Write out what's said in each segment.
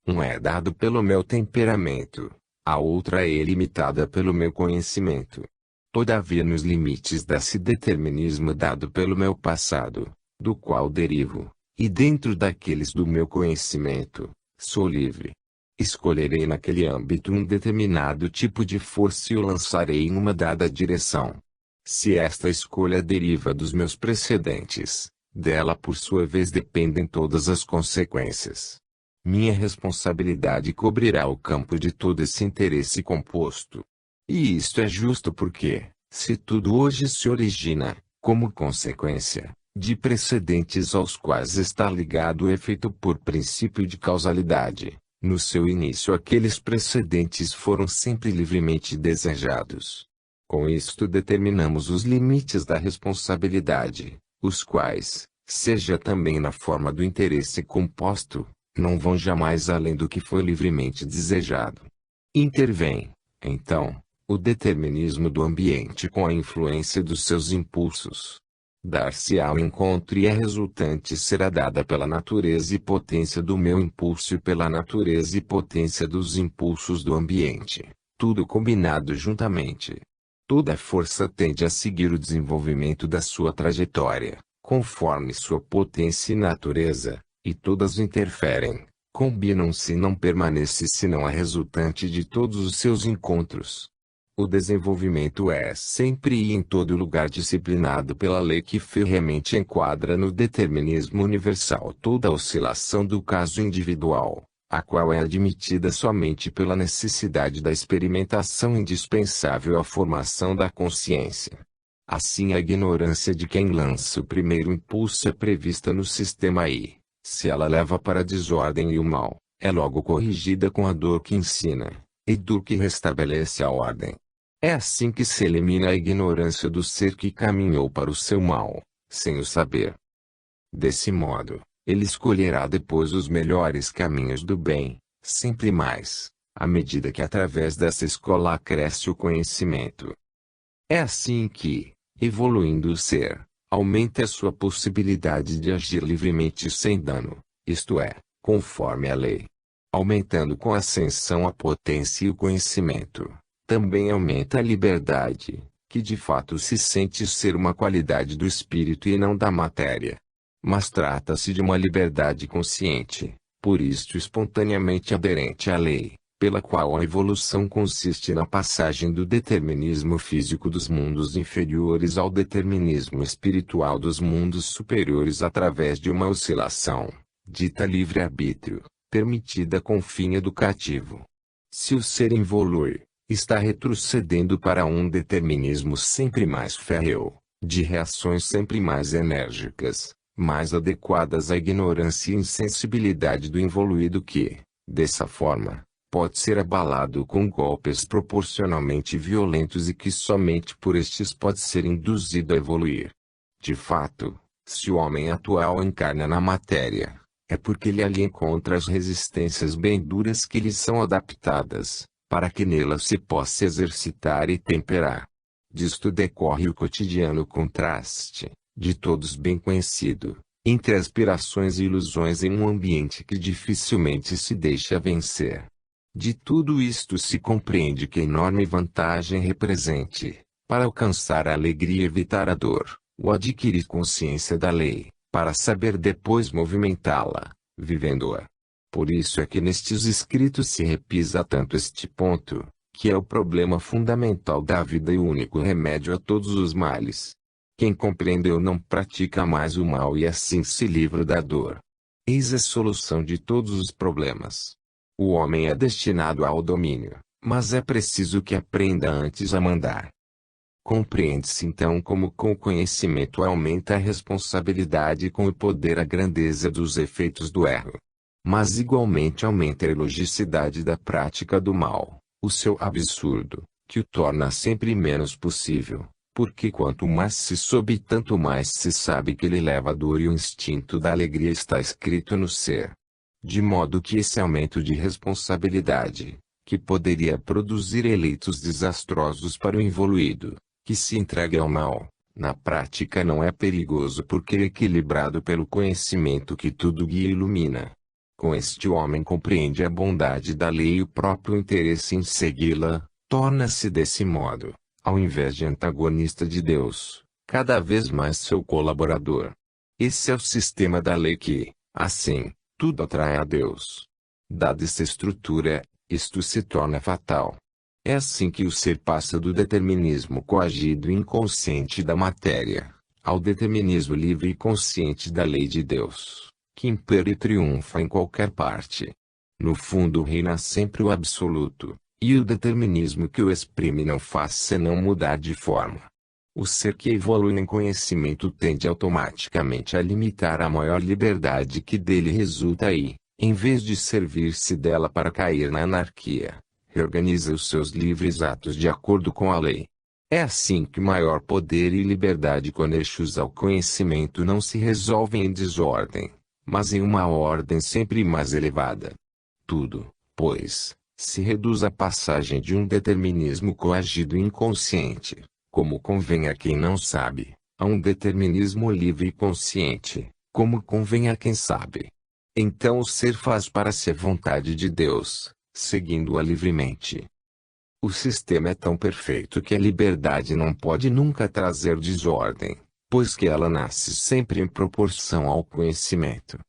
Um é dado pelo meu temperamento, a outra é limitada pelo meu conhecimento. Todavia, nos limites desse determinismo dado pelo meu passado, do qual derivo, e dentro daqueles do meu conhecimento, sou livre. Escolherei naquele âmbito um determinado tipo de força e o lançarei em uma dada direção. Se esta escolha deriva dos meus precedentes, dela por sua vez dependem todas as consequências. Minha responsabilidade cobrirá o campo de todo esse interesse composto. E isto é justo porque, se tudo hoje se origina, como consequência, de precedentes aos quais está ligado o efeito por princípio de causalidade, no seu início aqueles precedentes foram sempre livremente desejados. Com isto determinamos os limites da responsabilidade, os quais, seja também na forma do interesse composto, não vão jamais além do que foi livremente desejado. Intervém, então, o determinismo do ambiente com a influência dos seus impulsos. Dar-se-á ao encontro e a resultante será dada pela natureza e potência do meu impulso e pela natureza e potência dos impulsos do ambiente, tudo combinado juntamente. Toda força tende a seguir o desenvolvimento da sua trajetória, conforme sua potência e natureza, e todas interferem, combinam-se e não permanece senão a resultante de todos os seus encontros. O desenvolvimento é sempre e em todo lugar disciplinado pela lei que ferreamente enquadra no determinismo universal toda a oscilação do caso individual, a qual é admitida somente pela necessidade da experimentação indispensável à formação da consciência. Assim, a ignorância de quem lança o primeiro impulso é prevista no sistema e, se ela leva para a desordem e o mal, é logo corrigida com a dor que ensina, e dor que restabelece a ordem. É assim que se elimina a ignorância do ser que caminhou para o seu mal, sem o saber. Desse modo, ele escolherá depois os melhores caminhos do bem, sempre mais, à medida que através dessa escola cresce o conhecimento. É assim que, evoluindo o ser, aumenta a sua possibilidade de agir livremente sem dano, isto é, conforme a lei. Aumentando com a ascensão a potência e o conhecimento, também aumenta a liberdade, que de fato se sente ser uma qualidade do espírito e não da matéria. Mas trata-se de uma liberdade consciente, por isto espontaneamente aderente à lei, pela qual a evolução consiste na passagem do determinismo físico dos mundos inferiores ao determinismo espiritual dos mundos superiores através de uma oscilação, dita livre-arbítrio, permitida com fim educativo. Se o ser evolui, está retrocedendo para um determinismo sempre mais férreo, de reações sempre mais enérgicas, mais adequadas à ignorância e insensibilidade do evoluído que, dessa forma, pode ser abalado com golpes proporcionalmente violentos e que somente por estes pode ser induzido a evoluir. De fato, se o homem atual encarna na matéria, é porque ele ali encontra as resistências bem duras que lhe são adaptadas, para que nela se possa exercitar e temperar. Disto decorre o cotidiano contraste, de todos bem conhecido, entre aspirações e ilusões em um ambiente que dificilmente se deixa vencer. De tudo isto se compreende que enorme vantagem represente, para alcançar a alegria e evitar a dor, o adquirir consciência da lei, para saber depois movimentá-la, vivendo-a. Por isso é que nestes escritos se repisa tanto este ponto, que é o problema fundamental da vida e o único remédio a todos os males. Quem compreendeu não pratica mais o mal e assim se livra da dor. Eis a solução de todos os problemas. O homem é destinado ao domínio, mas é preciso que aprenda antes a mandar. Compreende-se então como com o conhecimento aumenta a responsabilidade e com o poder a grandeza dos efeitos do erro. Mas igualmente aumenta a elogicidade da prática do mal, o seu absurdo, que o torna sempre menos possível, porque quanto mais se soube tanto mais se sabe que ele leva a dor e o instinto da alegria está escrito no ser. De modo que esse aumento de responsabilidade, que poderia produzir eleitos desastrosos para o evoluído, que se entrega ao mal, na prática não é perigoso porque é equilibrado pelo conhecimento que tudo guia e ilumina. Com este homem compreende a bondade da lei e o próprio interesse em segui-la, torna-se desse modo, ao invés de antagonista de Deus, cada vez mais seu colaborador. Esse é o sistema da lei que, assim, tudo atrai a Deus. Dada essa estrutura, isto se torna fatal. É assim que o ser passa do determinismo coagido e inconsciente da matéria, ao determinismo livre e consciente da lei de Deus, que impera e triunfa em qualquer parte. No fundo reina sempre o absoluto, e o determinismo que o exprime não faz senão mudar de forma. O ser que evolui em conhecimento tende automaticamente a limitar a maior liberdade que dele resulta e, em vez de servir-se dela para cair na anarquia, reorganiza os seus livres atos de acordo com a lei. É assim que maior poder e liberdade conexos ao conhecimento não se resolvem em desordem, mas em uma ordem sempre mais elevada. Tudo, pois, se reduz à passagem de um determinismo coagido e inconsciente, como convém a quem não sabe, a um determinismo livre e consciente, como convém a quem sabe. Então o ser faz para si a vontade de Deus, seguindo-a livremente. O sistema é tão perfeito que a liberdade não pode nunca trazer desordem, pois que ela nasce sempre em proporção ao conhecimento.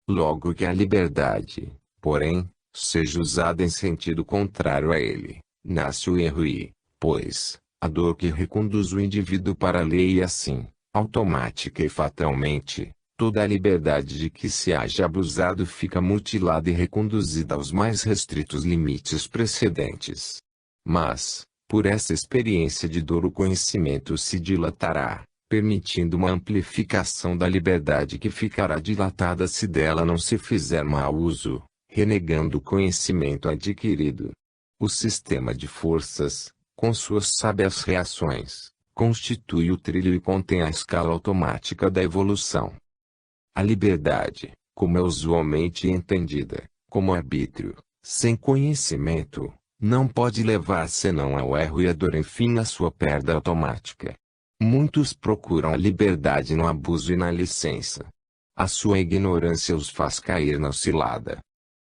Logo que a liberdade, porém, seja usada em sentido contrário a ele, nasce o erro e, pois, a dor que reconduz o indivíduo para a lei e assim, automática e fatalmente, toda a liberdade de que se haja abusado fica mutilada e reconduzida aos mais restritos limites precedentes. Mas, por essa experiência de dor o conhecimento se dilatará, permitindo uma amplificação da liberdade que ficará dilatada se dela não se fizer mau uso, renegando o conhecimento adquirido. O sistema de forças, com suas sábias reações, constitui o trilho e contém a escala automática da evolução. A liberdade, como é usualmente entendida, como arbítrio, sem conhecimento, não pode levar senão ao erro e a dor enfim à sua perda automática. Muitos procuram a liberdade no abuso e na licença. A sua ignorância os faz cair na cilada.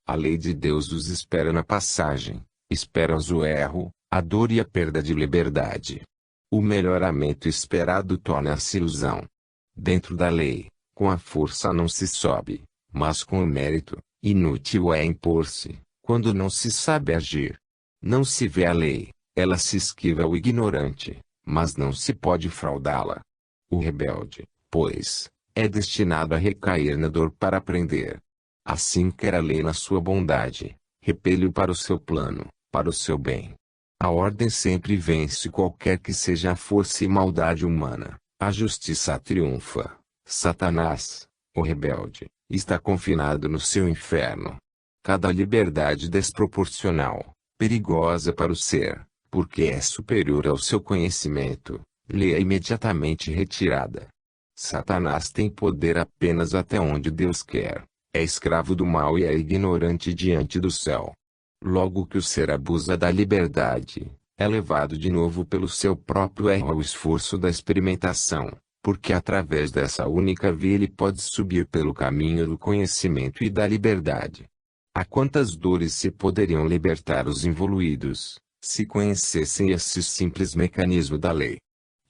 A lei de Deus os espera na passagem, espera-os o erro, a dor e a perda de liberdade. O melhoramento esperado torna-se ilusão. Dentro da lei, com a força não se sobe, mas com o mérito, inútil é impor-se, quando não se sabe agir. Não se vê a lei, ela se esquiva ao ignorante, mas não se pode fraudá-la. O rebelde, pois, é destinado a recair na dor para aprender. Assim quer a lei na sua bondade, repele-o para o seu plano, para o seu bem. A ordem sempre vence qualquer que seja a força e maldade humana, a justiça triunfa. Satanás, o rebelde, está confinado no seu inferno. Cada liberdade desproporcional, perigosa para o ser, porque é superior ao seu conhecimento, lhe é imediatamente retirada. Satanás tem poder apenas até onde Deus quer, é escravo do mal e é ignorante diante do céu. Logo que o ser abusa da liberdade, é levado de novo pelo seu próprio erro ao esforço da experimentação, porque através dessa única via ele pode subir pelo caminho do conhecimento e da liberdade. A quantas dores se poderiam libertar os involuídos, se conhecessem esse simples mecanismo da lei?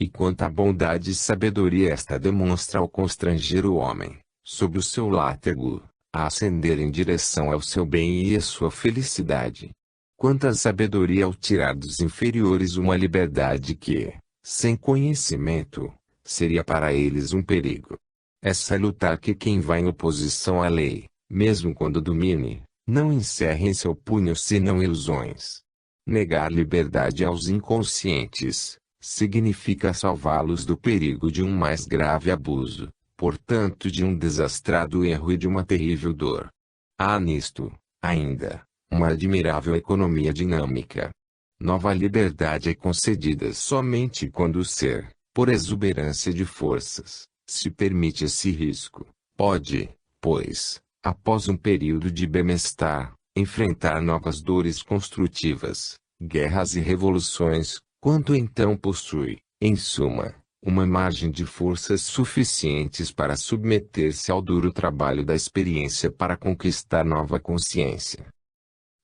E quanta bondade e sabedoria esta demonstra ao constranger o homem, sob o seu látego, a ascender em direção ao seu bem e à sua felicidade. Quanta sabedoria ao tirar dos inferiores uma liberdade que, sem conhecimento, seria para eles um perigo. É salutar que quem vai em oposição à lei, mesmo quando domine, não encerre em seu punho senão ilusões. Negar liberdade aos inconscientes, significa salvá-los do perigo de um mais grave abuso, portanto de um desastrado erro e de uma terrível dor. Há nisto, ainda, uma admirável economia dinâmica. Nova liberdade é concedida somente quando o ser, por exuberância de forças, se permite esse risco. Pode, pois, após um período de bem-estar, enfrentar novas dores construtivas, guerras e revoluções, quanto então possui, em suma, uma margem de forças suficientes para submeter-se ao duro trabalho da experiência para conquistar nova consciência.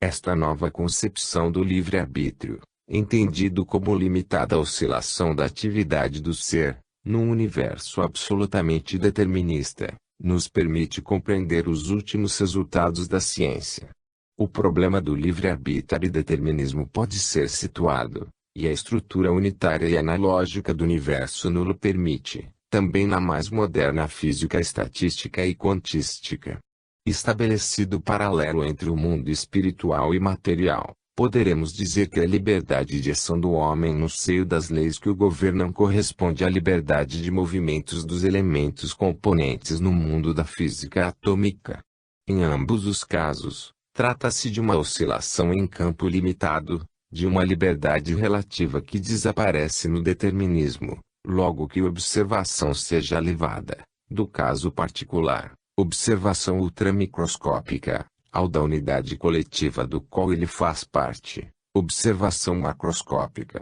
Esta nova concepção do livre-arbítrio, entendido como limitada oscilação da atividade do ser, num universo absolutamente determinista, nos permite compreender os últimos resultados da ciência. O problema do livre-arbítrio e determinismo pode ser situado, e a estrutura unitária e analógica do universo nulo permite, também na mais moderna física estatística e quantística. Estabelecido paralelo entre o mundo espiritual e material, poderemos dizer que a liberdade de ação do homem no seio das leis que o governam corresponde à liberdade de movimentos dos elementos componentes no mundo da física atômica. Em ambos os casos, trata-se de uma oscilação em campo limitado, de uma liberdade relativa que desaparece no determinismo, logo que a observação seja levada, do caso particular, observação ultramicroscópica, ao da unidade coletiva do qual ele faz parte, observação macroscópica.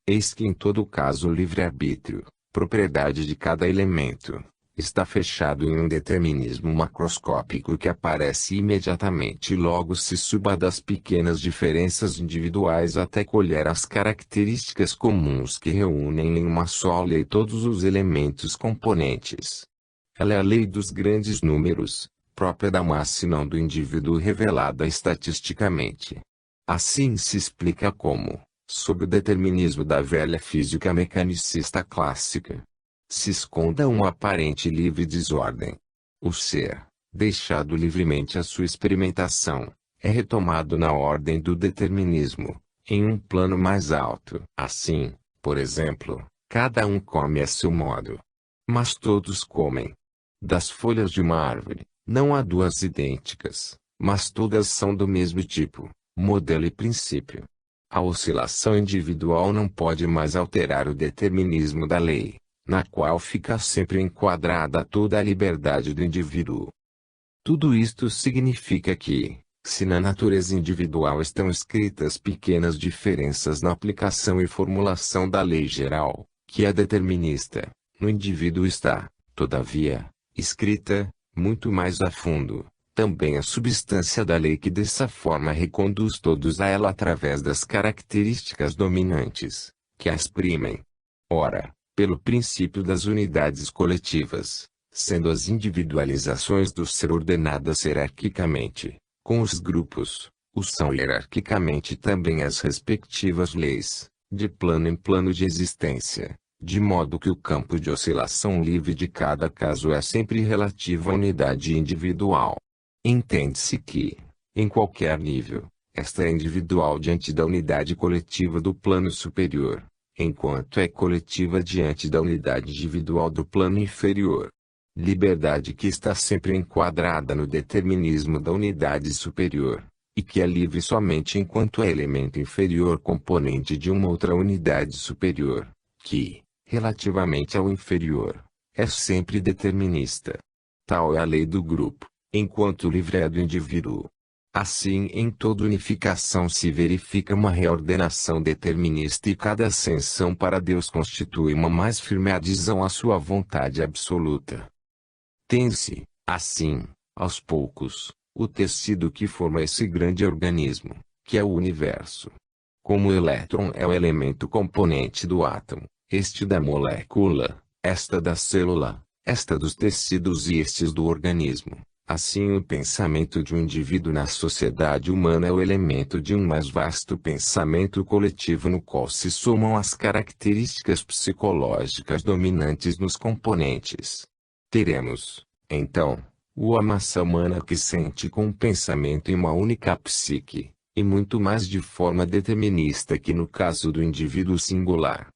Eis que em todo caso o livre-arbítrio, propriedade de cada elemento, está fechado em um determinismo macroscópico que aparece imediatamente e logo se suba das pequenas diferenças individuais até colher as características comuns que reúnem em uma só lei todos os elementos componentes. Ela é a lei dos grandes números, própria da massa e não do indivíduo revelada estatisticamente. Assim se explica como, sob o determinismo da velha física mecanicista clássica, se esconda uma aparente livre desordem. O ser, deixado livremente à sua experimentação, é retomado na ordem do determinismo, em um plano mais alto. Assim, por exemplo, cada um come a seu modo. Mas todos comem. Das folhas de uma árvore, não há duas idênticas, mas todas são do mesmo tipo, modelo e princípio. A oscilação individual não pode mais alterar o determinismo da lei, na qual fica sempre enquadrada toda a liberdade do indivíduo. Tudo isto significa que, se na natureza individual estão escritas pequenas diferenças na aplicação e formulação da lei geral, que é determinista, no indivíduo está, todavia, escrita, muito mais a fundo, também a substância da lei que dessa forma reconduz todos a ela através das características dominantes, que a exprimem. Ora, pelo princípio das unidades coletivas, sendo as individualizações do ser ordenadas hierarquicamente, com os grupos, o são hierarquicamente também as respectivas leis, de plano em plano de existência, de modo que o campo de oscilação livre de cada caso é sempre relativo à unidade individual. Entende-se que, em qualquer nível, esta é individual diante da unidade coletiva do plano superior, enquanto é coletiva diante da unidade individual do plano inferior. Liberdade que está sempre enquadrada no determinismo da unidade superior, e que é livre somente enquanto é elemento inferior componente de uma outra unidade superior, que, relativamente ao inferior, é sempre determinista. Tal é a lei do grupo, enquanto o livre é do indivíduo. Assim, em toda unificação se verifica uma reordenação determinista e cada ascensão para Deus constitui uma mais firme adesão à sua vontade absoluta. Tem-se, assim, aos poucos, o tecido que forma esse grande organismo, que é o universo. Como o elétron é o elemento componente do átomo, este da molécula, esta da célula, esta dos tecidos e estes do organismo. Assim o pensamento de um indivíduo na sociedade humana é o elemento de um mais vasto pensamento coletivo no qual se somam as características psicológicas dominantes nos componentes. Teremos, então, a massa humana que sente com o pensamento em uma única psique, e muito mais de forma determinista que no caso do indivíduo singular.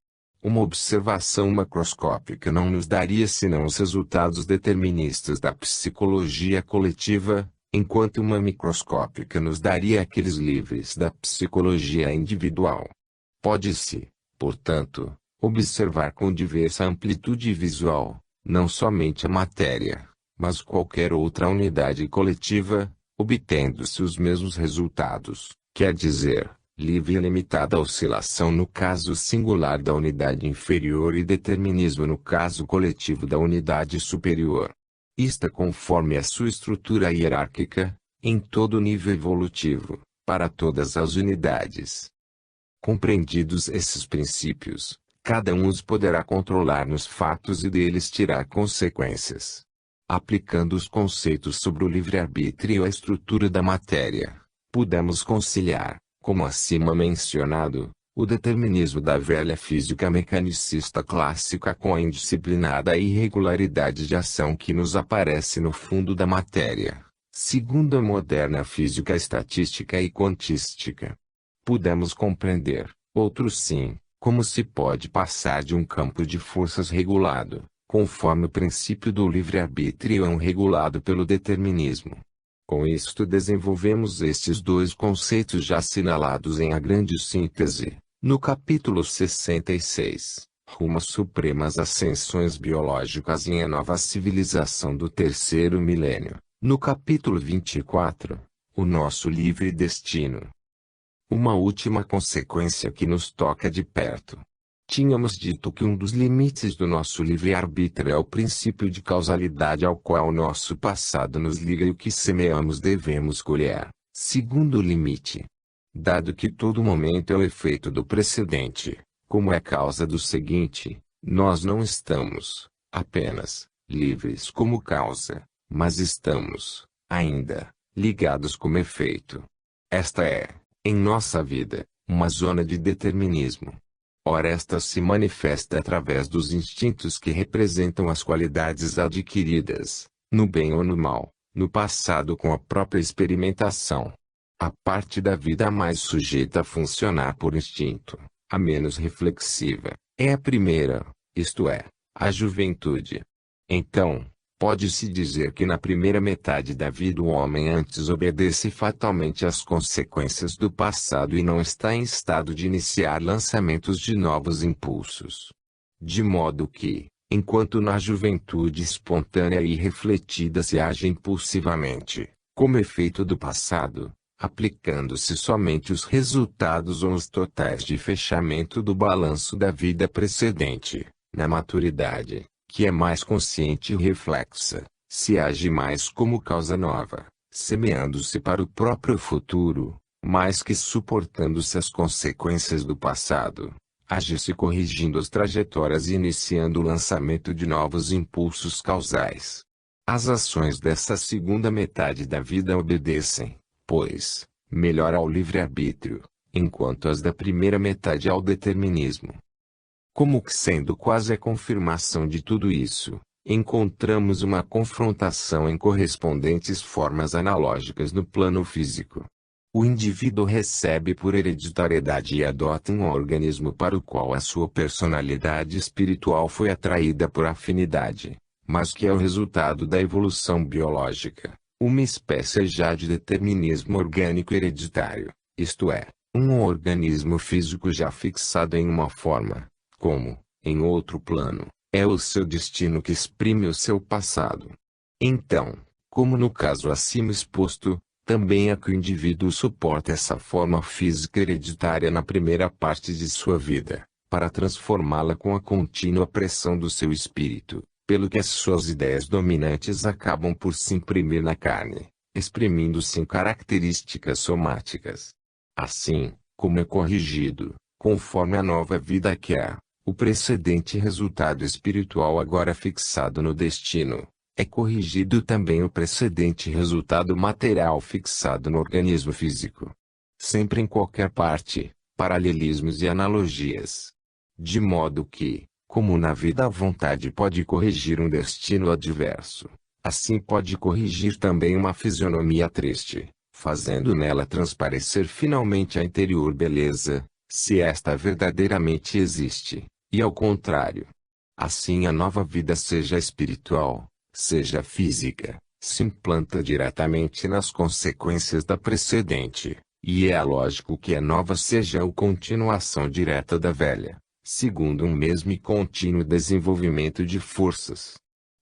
Uma observação macroscópica não nos daria senão os resultados deterministas da psicologia coletiva, enquanto uma microscópica nos daria aqueles livres da psicologia individual. Pode-se, portanto, observar com diversa amplitude visual, não somente a matéria, mas qualquer outra unidade coletiva, obtendo-se os mesmos resultados, quer dizer, livre e limitada oscilação no caso singular da unidade inferior e determinismo no caso coletivo da unidade superior. Isto é conforme a sua estrutura hierárquica, em todo nível evolutivo, para todas as unidades. Compreendidos esses princípios, cada um os poderá controlar nos fatos e deles tirar consequências. Aplicando os conceitos sobre o livre-arbítrio à estrutura da matéria, podemos conciliar, como acima mencionado, o determinismo da velha física mecanicista clássica com a indisciplinada irregularidade de ação que nos aparece no fundo da matéria, segundo a moderna física estatística e quantística. Podemos compreender, outros sim, como se pode passar de um campo de forças regulado, conforme o princípio do livre-arbítrio regulado pelo determinismo. Com isto desenvolvemos estes dois conceitos já assinalados em A Grande Síntese, no capítulo 66, rumo às supremas ascensões biológicas e em A Nova Civilização do Terceiro Milênio, no capítulo 24, O Nosso Livre Destino. Uma última consequência que nos toca de perto. Tínhamos dito que um dos limites do nosso livre-arbítrio é o princípio de causalidade ao qual o nosso passado nos liga e o que semeamos devemos colher, segundo o limite. Dado que todo momento é o efeito do precedente, como é causa do seguinte, nós não estamos, apenas, livres como causa, mas estamos, ainda, ligados como efeito. Esta é, em nossa vida, uma zona de determinismo. Ora esta se manifesta através dos instintos que representam as qualidades adquiridas, no bem ou no mal, no passado com a própria experimentação. A parte da vida mais sujeita a funcionar por instinto, a menos reflexiva, é a primeira, isto é, a juventude. Então, pode-se dizer que na primeira metade da vida o homem antes obedece fatalmente às consequências do passado e não está em estado de iniciar lançamentos de novos impulsos. De modo que, enquanto na juventude espontânea e refletida se age impulsivamente, como efeito do passado, aplicando-se somente os resultados ou os totais de fechamento do balanço da vida precedente, na maturidade, que é mais consciente e reflexa, se age mais como causa nova, semeando-se para o próprio futuro, mais que suportando-se as consequências do passado, age-se corrigindo as trajetórias e iniciando o lançamento de novos impulsos causais. As ações dessa segunda metade da vida obedecem, pois, melhor ao livre-arbítrio, enquanto as da primeira metade ao determinismo. Como que sendo quase a confirmação de tudo isso, encontramos uma confrontação em correspondentes formas analógicas no plano físico. O indivíduo recebe por hereditariedade e adota um organismo para o qual a sua personalidade espiritual foi atraída por afinidade, mas que é o resultado da evolução biológica, uma espécie já de determinismo orgânico hereditário, isto é, um organismo físico já fixado em uma forma. Como, em outro plano, é o seu destino que exprime o seu passado. Então, como no caso acima exposto, também é que o indivíduo suporta essa forma física hereditária na primeira parte de sua vida, para transformá-la com a contínua pressão do seu espírito, pelo que as suas ideias dominantes acabam por se imprimir na carne, exprimindo-se em características somáticas. Assim, como é corrigido, conforme a nova vida que há, o precedente resultado espiritual agora fixado no destino, é corrigido também o precedente resultado material fixado no organismo físico. Sempre em qualquer parte, paralelismos e analogias. De modo que, como na vida a vontade pode corrigir um destino adverso, assim pode corrigir também uma fisionomia triste, fazendo nela transparecer finalmente a interior beleza, se esta verdadeiramente existe. E ao contrário. Assim a nova vida seja espiritual, seja física, se implanta diretamente nas consequências da precedente, e é lógico que a nova seja a continuação direta da velha, segundo um mesmo e contínuo desenvolvimento de forças.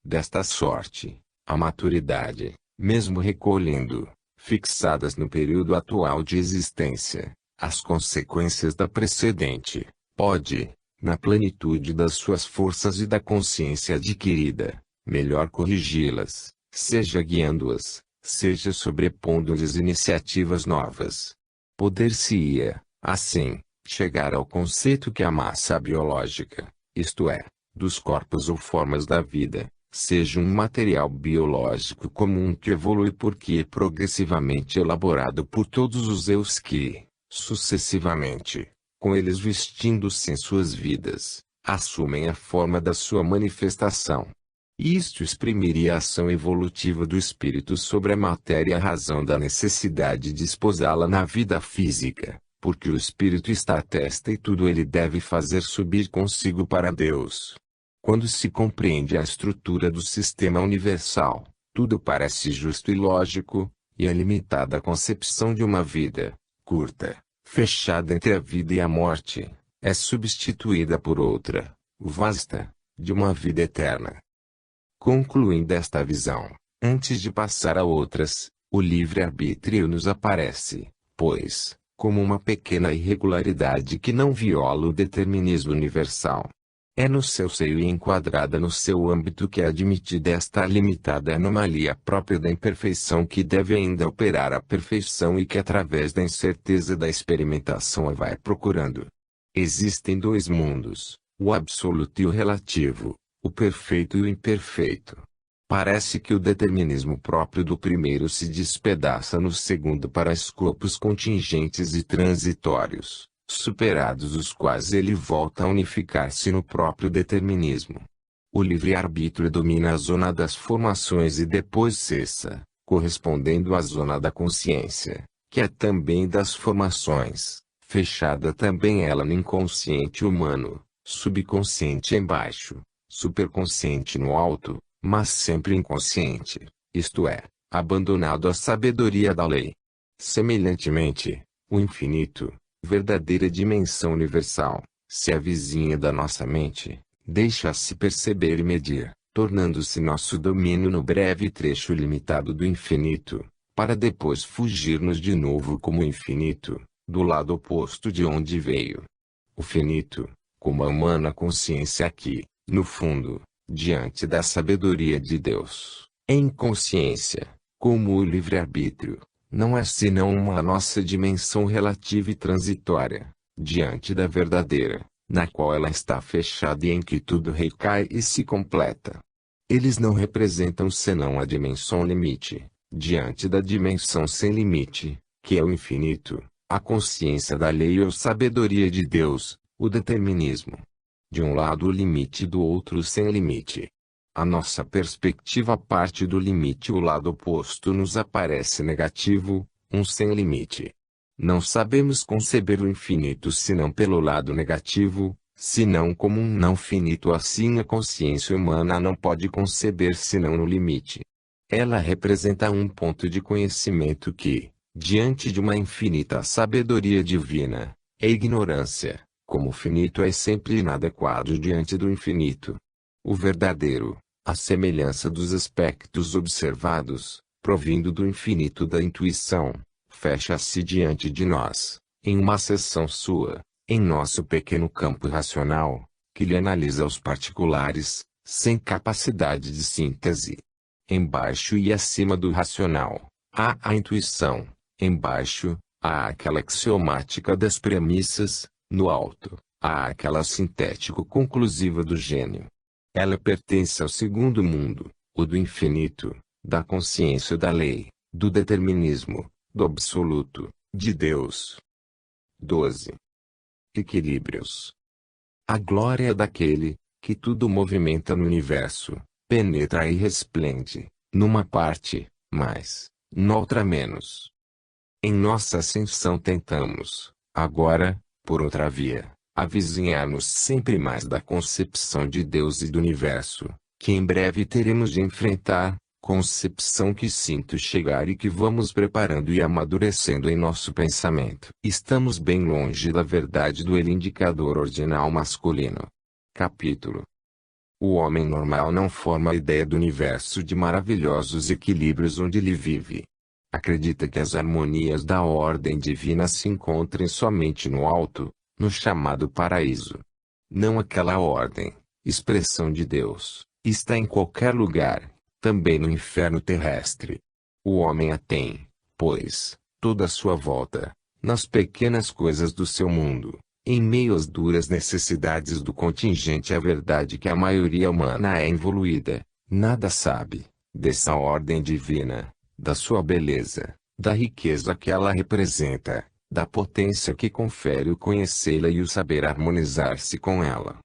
Desta sorte, a maturidade, mesmo recolhendo, fixadas no período atual de existência, as consequências da precedente, pode, na plenitude das suas forças e da consciência adquirida, melhor corrigi-las, seja guiando-as, seja sobrepondo-lhes iniciativas novas. Poder-se-ia, assim, chegar ao conceito que a massa biológica, isto é, dos corpos ou formas da vida, seja um material biológico comum que evolui porque é progressivamente elaborado por todos os eus que, sucessivamente, com eles vestindo-se em suas vidas, assumem a forma da sua manifestação. Isto exprimiria a ação evolutiva do espírito sobre a matéria à razão da necessidade de esposá-la na vida física, porque o espírito está à testa e tudo ele deve fazer subir consigo para Deus. Quando se compreende a estrutura do sistema universal, tudo parece justo e lógico, e a limitada concepção de uma vida, curta, fechada entre a vida e a morte, é substituída por outra, vasta, de uma vida eterna. Concluindo esta visão, antes de passar a outras, o livre-arbítrio nos aparece, pois, como uma pequena irregularidade que não viola o determinismo universal. É no seu seio e enquadrada no seu âmbito que é admitida esta limitada anomalia própria da imperfeição que deve ainda operar a perfeição e que através da incerteza da experimentação a vai procurando. Existem dois mundos, o absoluto e o relativo, o perfeito e o imperfeito. Parece que o determinismo próprio do primeiro se despedaça no segundo para escopos contingentes e transitórios, superados os quais ele volta a unificar-se no próprio determinismo. O livre-arbítrio domina a zona das formações e depois cessa, correspondendo à zona da consciência, que é também das formações, fechada também ela no inconsciente humano, subconsciente embaixo, superconsciente no alto, mas sempre inconsciente, isto é, abandonado à sabedoria da lei. Semelhantemente, o infinito, verdadeira dimensão universal, se avizinha da nossa mente, deixa-se perceber e medir, tornando-se nosso domínio no breve trecho limitado do infinito, para depois fugir-nos de novo como infinito, do lado oposto de onde veio. O finito, como a humana consciência aqui, no fundo, diante da sabedoria de Deus, é inconsciência, como o livre-arbítrio, não é senão uma nossa dimensão relativa e transitória, diante da verdadeira, na qual ela está fechada e em que tudo recai e se completa. Eles não representam senão a dimensão limite, diante da dimensão sem limite, que é o infinito, a consciência da lei ou sabedoria de Deus, o determinismo. De um lado o limite e do outro o sem limite. A nossa perspectiva parte do limite e o lado oposto nos aparece negativo, um sem limite. Não sabemos conceber o infinito senão pelo lado negativo, senão como um não finito. Assim a consciência humana não pode conceber senão no limite. Ela representa um ponto de conhecimento que, diante de uma infinita sabedoria divina, é ignorância. Como o finito é sempre inadequado diante do infinito. O verdadeiro, à semelhança dos aspectos observados, provindo do infinito da intuição, fecha-se diante de nós, em uma seção sua, em nosso pequeno campo racional, que lhe analisa os particulares, sem capacidade de síntese. Embaixo e acima do racional, há a intuição, embaixo, há aquela axiomática das premissas, no alto, há aquela sintético-conclusiva do gênio. Ela pertence ao segundo mundo, o do infinito, da consciência da lei, do determinismo, do absoluto, de Deus. 12. Equilíbrios. A glória daquele, que tudo movimenta no universo, penetra e resplende, numa parte, mais, noutra menos. Em nossa ascensão tentamos, agora, por outra via, avizinhar-nos sempre mais da concepção de Deus e do universo, que em breve teremos de enfrentar, concepção que sinto chegar e que vamos preparando e amadurecendo em nosso pensamento. Estamos bem longe da verdade do indicador ordinal masculino. Capítulo. O homem normal não forma a ideia do universo de maravilhosos equilíbrios onde ele vive. Acredita que as harmonias da ordem divina se encontrem somente no alto, no chamado paraíso. Não aquela ordem, expressão de Deus, está em qualquer lugar, também no inferno terrestre. O homem a tem, pois, toda a sua volta, nas pequenas coisas do seu mundo, em meio às duras necessidades do contingente. É verdade que a maioria humana é evoluída, nada sabe dessa ordem divina, da sua beleza, da riqueza que ela representa, da potência que confere o conhecê-la e o saber harmonizar-se com ela.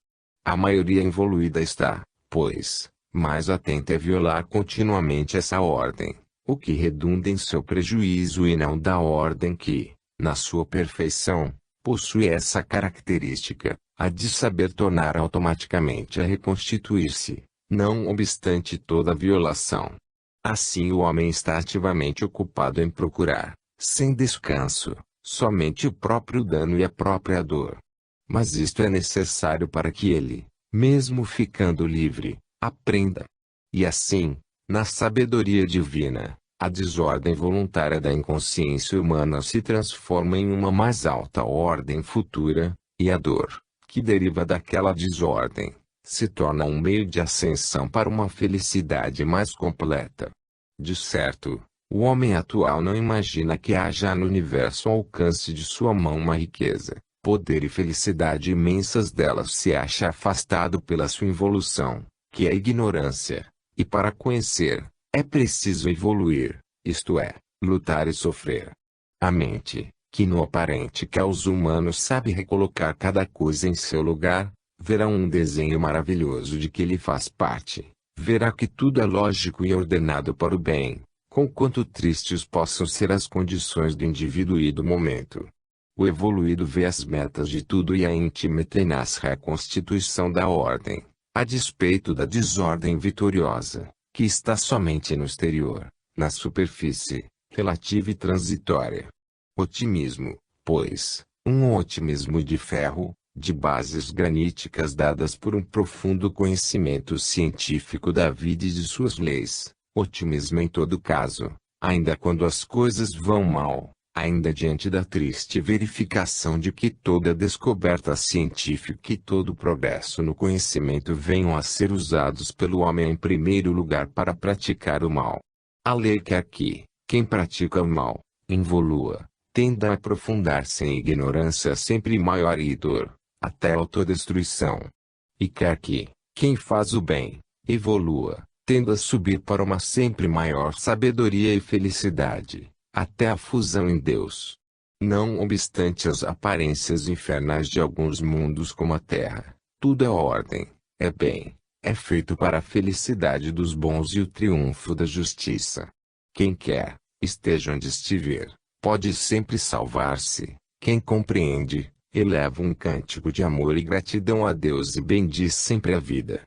A maioria evoluída está, pois, mais atenta a violar continuamente essa ordem, o que redunda em seu prejuízo e não da ordem que, na sua perfeição, possui essa característica, a de saber tornar automaticamente a reconstituir-se, não obstante toda a violação. Assim o homem está ativamente ocupado em procurar, sem descanso, somente o próprio dano e a própria dor. Mas isto é necessário para que ele, mesmo ficando livre, aprenda. E assim, na sabedoria divina, a desordem voluntária da inconsciência humana se transforma em uma mais alta ordem futura, e a dor, que deriva daquela desordem, se torna um meio de ascensão para uma felicidade mais completa. De certo, o homem atual não imagina que haja no universo ao alcance de sua mão uma riqueza, poder e felicidade imensas. Delas se acha afastado pela sua involução, que é a ignorância, e para conhecer, é preciso evoluir, isto é, lutar e sofrer. A mente, que no aparente caos humano sabe recolocar cada coisa em seu lugar, verá um desenho maravilhoso de que ele faz parte, verá que tudo é lógico e ordenado para o bem, conquanto tristes possam ser as condições do indivíduo e do momento. O evoluído vê as metas de tudo e a íntima e tenaz reconstituição da ordem, a despeito da desordem vitoriosa, que está somente no exterior, na superfície, relativa e transitória. Otimismo, pois, um otimismo de ferro, de bases graníticas dadas por um profundo conhecimento científico da vida e de suas leis. Otimismo em todo caso, ainda quando as coisas vão mal, ainda diante da triste verificação de que toda descoberta científica e todo progresso no conhecimento venham a ser usados pelo homem em primeiro lugar para praticar o mal. A lei quer que, quem pratica o mal, evolua, tenda a aprofundar-se em ignorância sempre maior e dor, até a autodestruição. E quer que, quem faz o bem, evolua, tenda a subir para uma sempre maior sabedoria e felicidade, até a fusão em Deus. Não obstante as aparências infernais de alguns mundos como a Terra, tudo é ordem, é bem, é feito para a felicidade dos bons e o triunfo da justiça. Quem quer, esteja onde estiver, pode sempre salvar-se. Quem compreende, eleva um cântico de amor e gratidão a Deus e bendiz sempre a vida.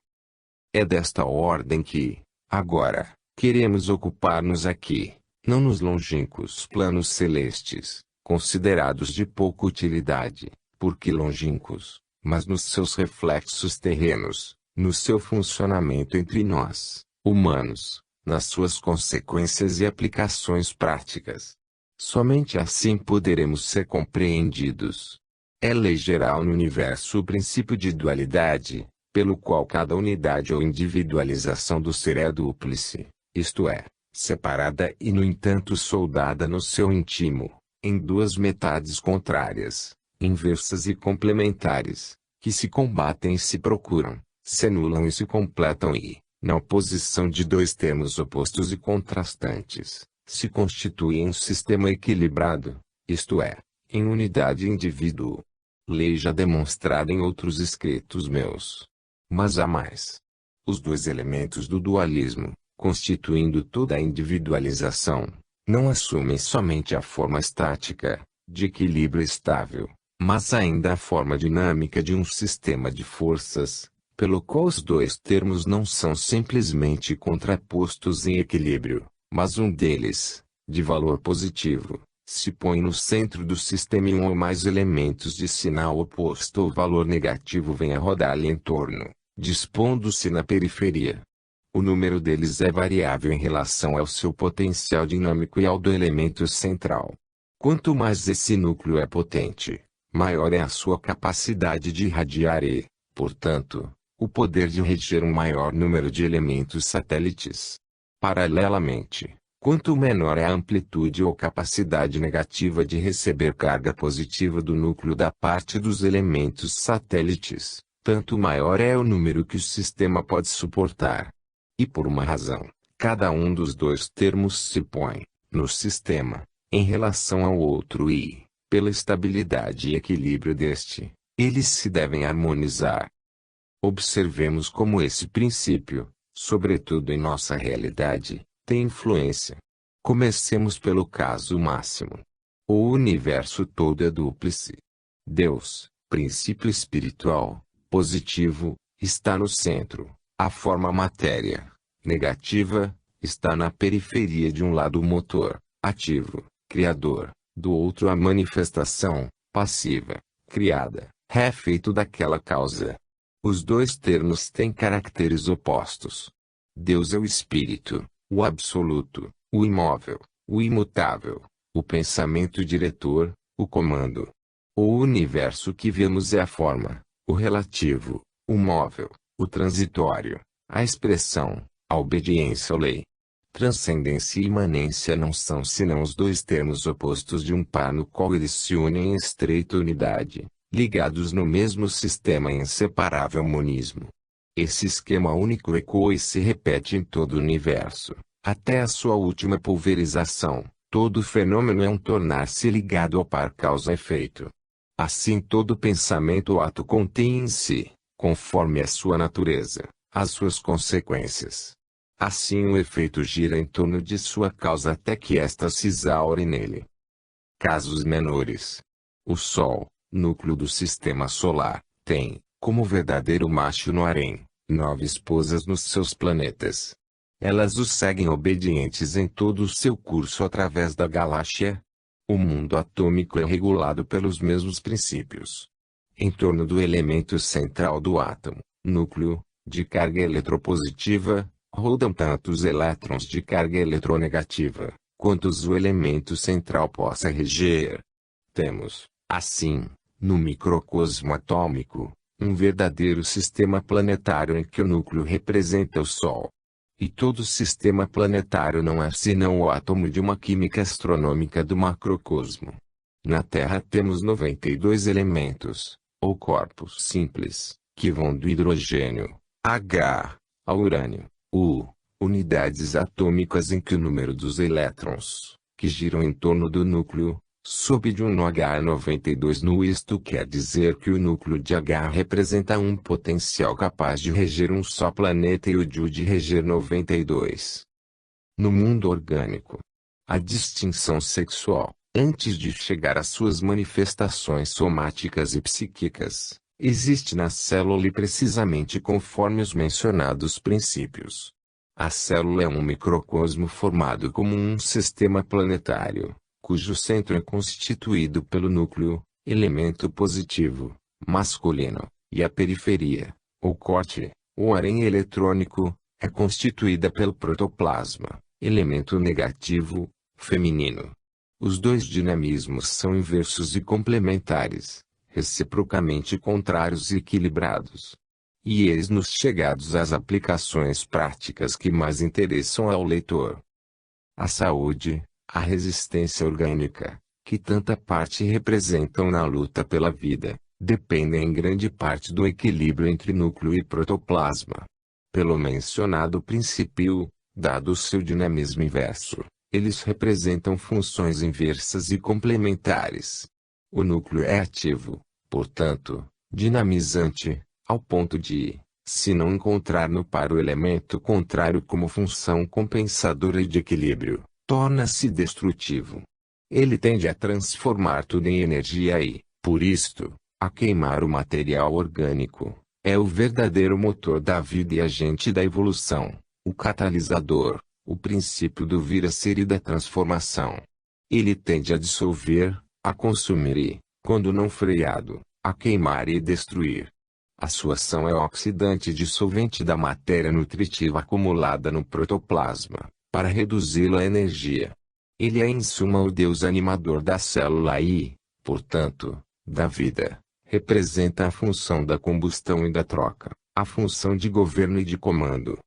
É desta ordem que, agora, queremos ocupar-nos aqui, não nos longínquos planos celestes, considerados de pouca utilidade, porque longínquos, mas nos seus reflexos terrenos, no seu funcionamento entre nós, humanos, nas suas consequências e aplicações práticas. Somente assim poderemos ser compreendidos. É lei geral no universo o princípio de dualidade, pelo qual cada unidade ou individualização do ser é dúplice, isto é, separada e no entanto soldada no seu íntimo, em duas metades contrárias, inversas e complementares, que se combatem e se procuram, se anulam e se completam e, na oposição de dois termos opostos e contrastantes, se constituem um sistema equilibrado, isto é, em unidade e indivíduo. Lei já demonstrada em outros escritos meus. Mas há mais. Os dois elementos do dualismo, constituindo toda a individualização, não assumem somente a forma estática, de equilíbrio estável, mas ainda a forma dinâmica de um sistema de forças, pelo qual os dois termos não são simplesmente contrapostos em equilíbrio, mas um deles, de valor positivo, se põe no centro do sistema e um ou mais elementos de sinal oposto ou valor negativo vêm a rodar-lhe em torno, dispondo-se na periferia. O número deles é variável em relação ao seu potencial dinâmico e ao do elemento central. Quanto mais esse núcleo é potente, maior é a sua capacidade de irradiar e, portanto, o poder de reger um maior número de elementos satélites. Paralelamente, quanto menor é a amplitude ou capacidade negativa de receber carga positiva do núcleo da parte dos elementos satélites, tanto maior é o número que o sistema pode suportar. E por uma razão, cada um dos dois termos se põe, no sistema, em relação ao outro e, pela estabilidade e equilíbrio deste, eles se devem harmonizar. Observemos como esse princípio, sobretudo em nossa realidade, tem influência. Comecemos pelo caso máximo. O universo todo é dúplice. Deus, princípio espiritual, positivo, está no centro. A forma matéria, negativa, está na periferia de um lado o motor, ativo, criador, do outro a manifestação, passiva, criada, refeito daquela causa. Os dois termos têm caracteres opostos. Deus é o espírito, o absoluto, o imóvel, o imutável, o pensamento diretor, o comando. O universo que vemos é a forma, o relativo, o móvel, o transitório, a expressão, a obediência à lei. Transcendência e imanência não são senão os dois termos opostos de um par no qual eles se unem em estreita unidade, ligados no mesmo sistema em inseparável monismo. Esse esquema único ecoa e se repete em todo o universo, até a sua última pulverização. Todo fenômeno é um tornar-se ligado ao par causa-efeito. Assim todo pensamento ou ato contém em si, conforme a sua natureza, as suas consequências. Assim o efeito gira em torno de sua causa até que esta se exaure nele. Casos menores. O Sol, núcleo do sistema solar, tem, como verdadeiro macho no harém, 9 esposas nos seus planetas. Elas o seguem obedientes em todo o seu curso através da galáxia. O mundo atômico é regulado pelos mesmos princípios. Em torno do elemento central do átomo, núcleo, de carga eletropositiva, rodam tanto os elétrons de carga eletronegativa, quantos o elemento central possa reger. Temos, assim, no microcosmo atômico, um verdadeiro sistema planetário em que o núcleo representa o Sol. E todo sistema planetário não é senão o átomo de uma química astronômica do macrocosmo. Na Terra temos 92 elementos, ou corpos simples, que vão do hidrogênio, H, ao urânio, U, unidades atômicas em que o número dos elétrons, que giram em torno do núcleo, sobe de 1 no H a 92 no. Isto quer dizer que o núcleo de H representa um potencial capaz de reger um só planeta e o de U de reger 92. No mundo orgânico, a distinção sexual, antes de chegar às suas manifestações somáticas e psíquicas, existe na célula e precisamente conforme os mencionados princípios. A célula é um microcosmo formado como um sistema planetário, cujo centro é constituído pelo núcleo, elemento positivo, masculino, e a periferia, ou corte, ou harém eletrônico, é constituída pelo protoplasma, elemento negativo, feminino. Os dois dinamismos são inversos e complementares, reciprocamente contrários e equilibrados. E eis-nos chegados às aplicações práticas que mais interessam ao leitor. A saúde, a resistência orgânica, que tanta parte representam na luta pela vida, dependem em grande parte do equilíbrio entre núcleo e protoplasma. Pelo mencionado princípio, dado o seu dinamismo inverso, eles representam funções inversas e complementares. O núcleo é ativo, portanto, dinamizante, ao ponto de, se não encontrar no par o elemento contrário como função compensadora e de equilíbrio, torna-se destrutivo. Ele tende a transformar tudo em energia e, por isto, a queimar o material orgânico. É o verdadeiro motor da vida e agente da evolução, o catalisador, o princípio do vir a ser e da transformação. Ele tende a dissolver, a consumir e, quando não freado, a queimar e destruir. A sua ação é oxidante dissolvente da matéria nutritiva acumulada no protoplasma, para reduzi-la a energia. Ele é em suma o Deus animador da célula e, portanto, da vida. Representa a função da combustão e da troca, a função de governo e de comando.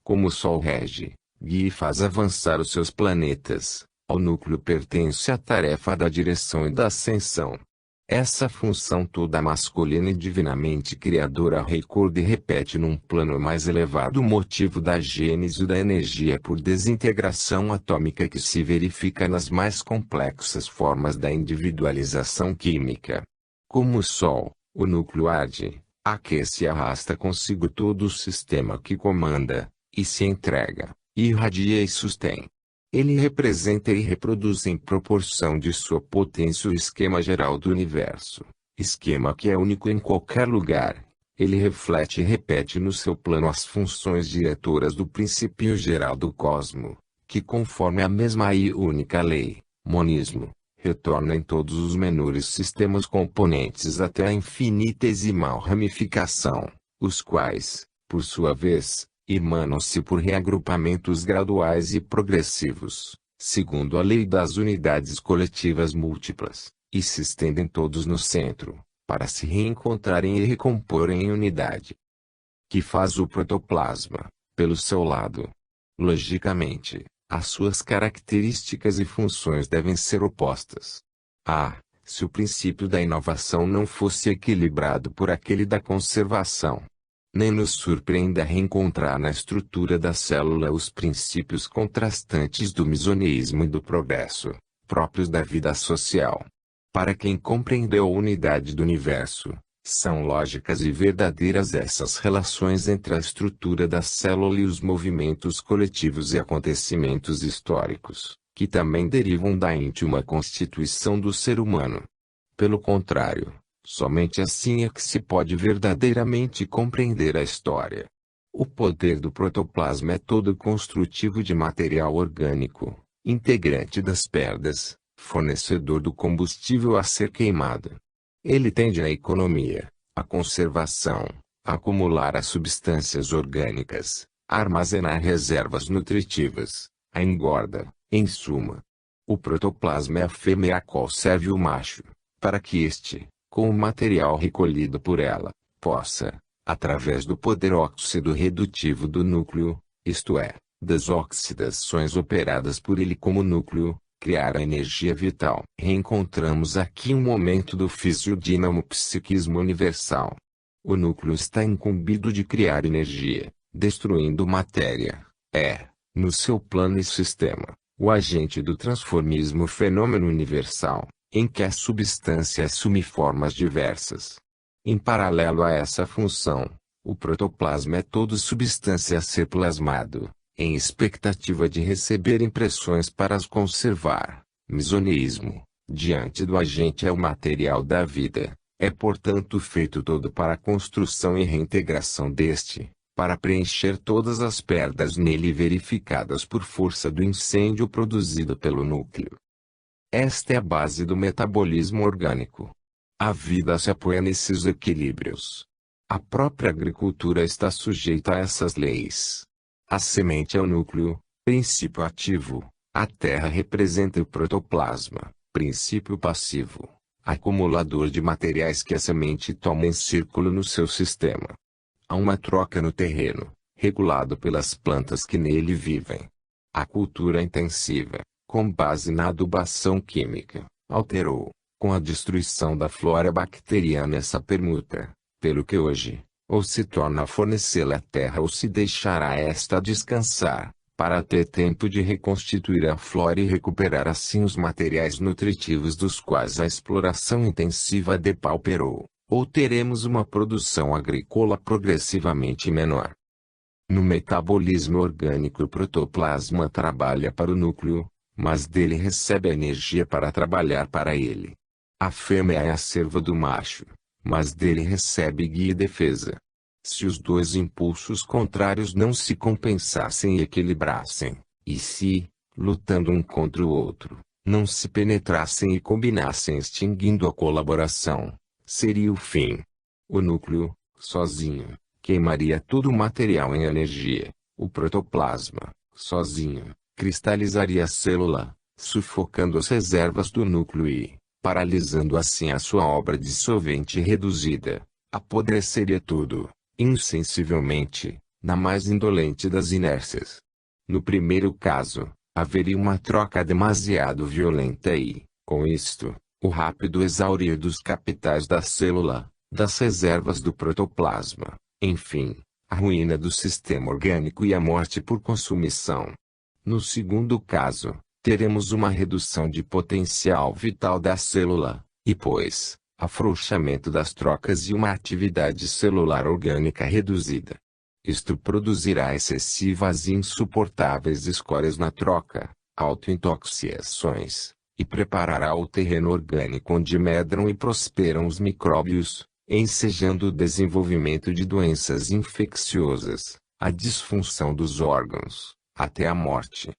Como o Sol rege, guia e faz avançar os seus planetas, ao núcleo pertence a tarefa da direção e da ascensão. Essa função toda masculina e divinamente criadora recorda e repete num plano mais elevado o motivo da gênese da energia por desintegração atômica que se verifica nas mais complexas formas da individualização química. Como o Sol, o núcleo arde, aquece e arrasta consigo todo o sistema que comanda, e se entrega, irradia e sustém. Ele representa e reproduz em proporção de sua potência o esquema geral do universo, esquema que é único em qualquer lugar. Ele reflete e repete no seu plano as funções diretoras do princípio geral do cosmo, que conforme a mesma e única lei, monismo, retorna em todos os menores sistemas componentes até a infinitesimal ramificação, os quais, por sua vez, emanam-se por reagrupamentos graduais e progressivos, segundo a lei das unidades coletivas múltiplas, e se estendem todos no centro, para se reencontrarem e recomporem em unidade. Que faz o protoplasma, pelo seu lado? Logicamente, as suas características e funções devem ser opostas. Se o princípio da inovação não fosse equilibrado por aquele da conservação, nem nos surpreenda reencontrar na estrutura da célula os princípios contrastantes do misoneísmo e do progresso, próprios da vida social. Para quem compreendeu a unidade do universo, são lógicas e verdadeiras essas relações entre a estrutura da célula e os movimentos coletivos e acontecimentos históricos, que também derivam da íntima constituição do ser humano. Pelo contrário, somente assim é que se pode verdadeiramente compreender a história. O poder do protoplasma é todo construtivo de material orgânico, integrante das perdas, fornecedor do combustível a ser queimado. Ele tende à economia, à conservação, a acumular as substâncias orgânicas, a armazenar reservas nutritivas, a engorda, em suma. O protoplasma é a fêmea a qual serve o macho, para que este, com o material recolhido por ela, possa, através do poder óxido redutivo do núcleo, isto é, das oxidações operadas por ele como núcleo, criar a energia vital. Reencontramos aqui um momento do fisiodinamo-psiquismo universal. O núcleo está incumbido de criar energia, destruindo matéria. No seu plano e sistema, o agente do transformismo fenômeno universal, em que a substância assume formas diversas. Em paralelo a essa função, o protoplasma é todo substância a ser plasmado, em expectativa de receber impressões para as conservar. Misoneísmo, diante do agente é o material da vida, é portanto feito todo para a construção e reintegração deste, para preencher todas as perdas nele verificadas por força do incêndio produzido pelo núcleo. Esta é a base do metabolismo orgânico. A vida se apoia nesses equilíbrios. A própria agricultura está sujeita a essas leis. A semente é o núcleo, princípio ativo. A terra representa o protoplasma, princípio passivo, acumulador de materiais que a semente toma em círculo no seu sistema. Há uma troca no terreno, regulado pelas plantas que nele vivem. A cultura intensiva, com base na adubação química, alterou, com a destruição da flora bacteriana essa permuta, pelo que hoje, ou se torna a fornecê-la à terra ou se deixará esta descansar, para ter tempo de reconstituir a flora e recuperar assim os materiais nutritivos dos quais a exploração intensiva depauperou, ou teremos uma produção agrícola progressivamente menor. No metabolismo orgânico o protoplasma trabalha para o núcleo, mas dele recebe a energia para trabalhar para ele. A fêmea é a serva do macho, mas dele recebe guia e defesa. Se os dois impulsos contrários não se compensassem e equilibrassem, e se, lutando um contra o outro, não se penetrassem e combinassem extinguindo a colaboração, seria o fim. O núcleo, sozinho, queimaria todo o material em energia. O protoplasma, sozinho, cristalizaria a célula, sufocando as reservas do núcleo e, paralisando assim a sua obra dissolvente reduzida, apodreceria tudo, insensivelmente, na mais indolente das inércias. No primeiro caso, haveria uma troca demasiado violenta e, com isto, o rápido exaurir dos capitais da célula, das reservas do protoplasma, enfim, a ruína do sistema orgânico e a morte por consumição. No segundo caso, teremos uma redução de potencial vital da célula, e pois, afrouxamento das trocas e uma atividade celular orgânica reduzida. Isto produzirá excessivas e insuportáveis escórias na troca, autointoxicações, e preparará o terreno orgânico onde medram e prosperam os micróbios, ensejando o desenvolvimento de doenças infecciosas, a disfunção dos órgãos, até a morte.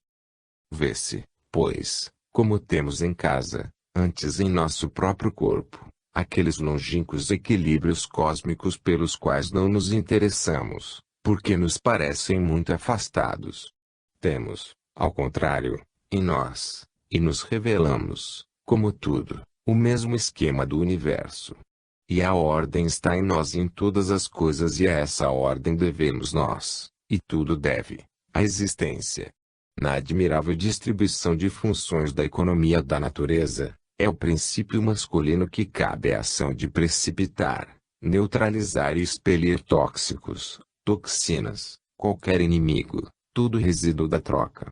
Vê-se, pois, como temos em casa, antes em nosso próprio corpo, aqueles longínquos equilíbrios cósmicos pelos quais não nos interessamos, porque nos parecem muito afastados. Temos, ao contrário, em nós, e nos revelamos, como tudo, o mesmo esquema do universo. E a ordem está em nós e em todas as coisas e a essa ordem devemos nós, e tudo deve, a existência. Na admirável distribuição de funções da economia da natureza, é o princípio masculino que cabe a ação de precipitar, neutralizar e expelir tóxicos, toxinas, qualquer inimigo, tudo resíduo da troca.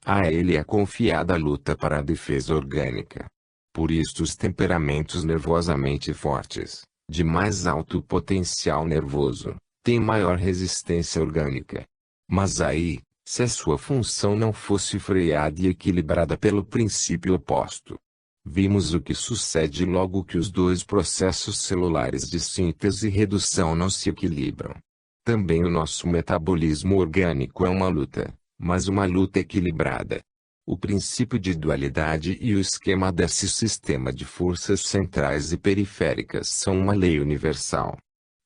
A ele é confiada a luta para a defesa orgânica. Por isto os temperamentos nervosamente fortes, de mais alto potencial nervoso, têm maior resistência orgânica. Mas aí, se a sua função não fosse freada e equilibrada pelo princípio oposto, vimos o que sucede logo que os dois processos celulares de síntese e redução não se equilibram. Também o nosso metabolismo orgânico é uma luta, mas uma luta equilibrada. O princípio de dualidade e o esquema desse sistema de forças centrais e periféricas são uma lei universal.